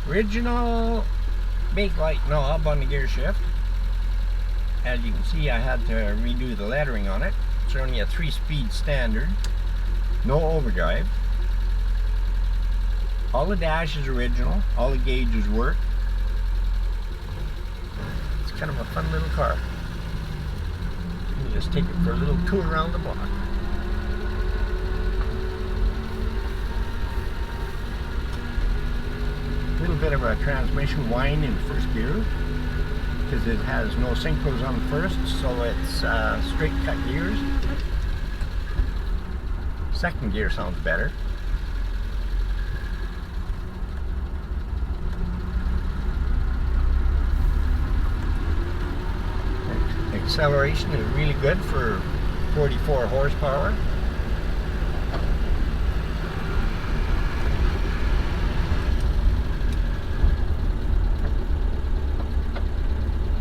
Original brake light knob on the gear shift. As you can see, I had to redo the lettering on it. It's only a 3-speed standard, no overdrive. All the dash is original, all the gauges work. It's kind of a fun little car. Let me just take it for a little tour around the block. A little bit of a transmission whine in first gear because it has no synchros on first, so it's straight cut gears. Second gear sounds better. Acceleration is really good for 44 horsepower.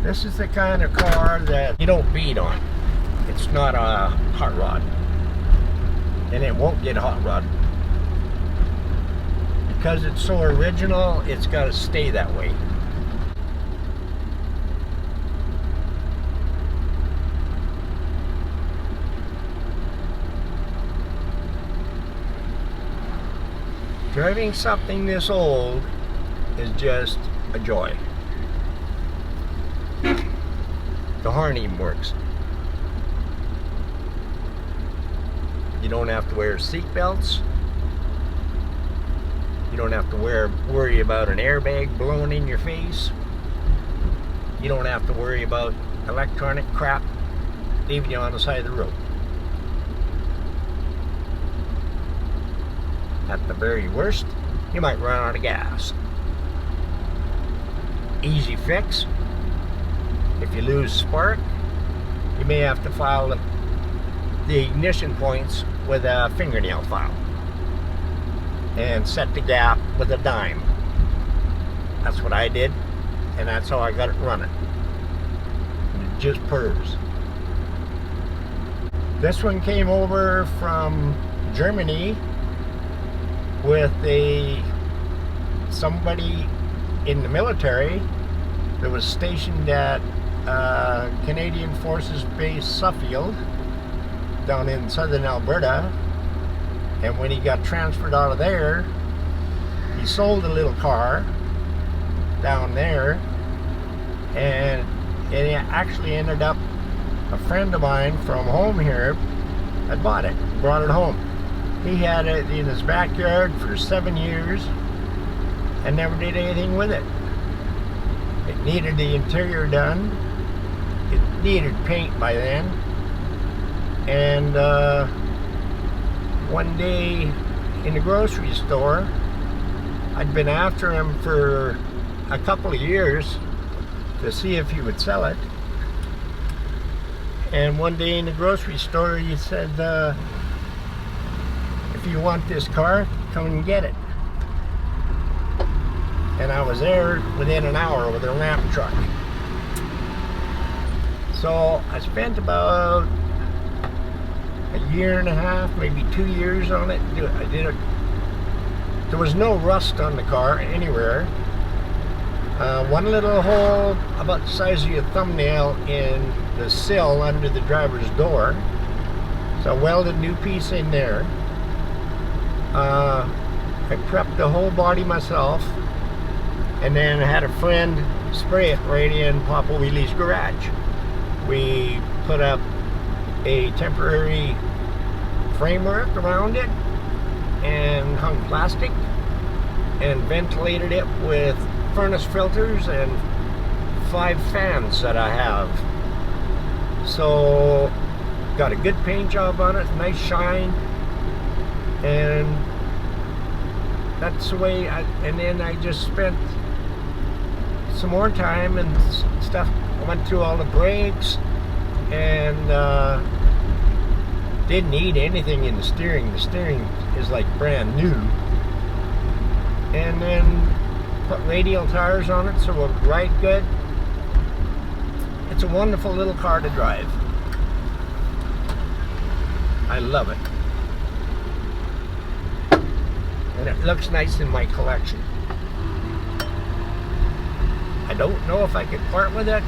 This is the kind of car that you don't beat on. It's not a hot rod. And it won't get hot rod. Because it's so original, it's got to stay that way. Driving something this old is just a joy. The horn even works. You don't have to wear seat belts. You don't have to worry about an airbag blowing in your face. You don't have to worry about electronic crap leaving you on the side of the road. At the very worst, you might run out of gas. Easy fix. If you lose spark, you may have to file the ignition points with a fingernail file and set the gap with a dime. That's what I did, and that's how I got it running. And it just purrs. This one came over from Germany with somebody in the military that was stationed at Canadian Forces Base Suffield down in southern Alberta, and when he got transferred out of there, he sold a little car down there, and it actually ended up a friend of mine from home here had bought it, brought it home. He had it in his backyard for 7 years and never did anything with it. It needed the interior done. It needed paint by then. And one day in the grocery store, I'd been after him for a couple of years to see if he would sell it. And one day in the grocery store, he said, if you want this car, come and get it. And I was there within an hour with a ramp truck. So I spent about a year and a half, maybe 2 years on it. I did it. There was no rust on the car anywhere. One little hole about the size of your thumbnail in the sill under the driver's door. So I welded a new piece in there. I prepped the whole body myself, and then I had a friend spray it right in Poppa Wheelie's garage. We put up a temporary framework around it and hung plastic and ventilated it with furnace filters and 5 fans that I have So got a good paint job on it, nice shine, and that's the way and then I just spent some more time and stuff. I went through all the brakes and didn't need anything in the steering. The steering is like brand new. And then put radial tires on it so it would ride good. It's a wonderful little car to drive. I love it. And it looks nice in my collection. I don't know if I could part with it,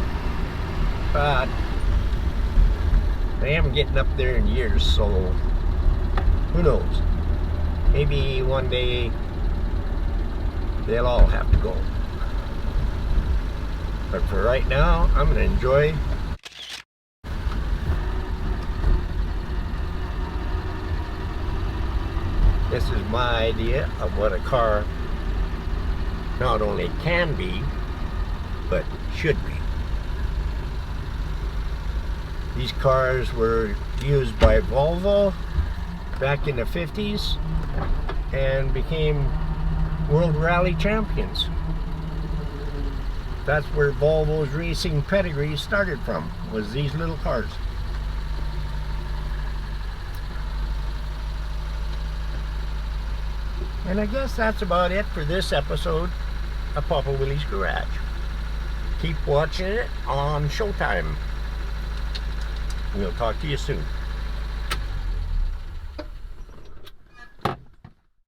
but I am getting up there in years, so who knows? Maybe one day they'll all have to go. But for right now, I'm going to enjoy this. Is my idea of what a car not only can be, but should be. These cars were used by Volvo back in the 50s and became World Rally champions. That's where Volvo's racing pedigree started from, was these little cars. And I guess that's about it for this episode of Poppa Wheelie's Garage. Keep watching it on Showtime. We'll talk to you soon.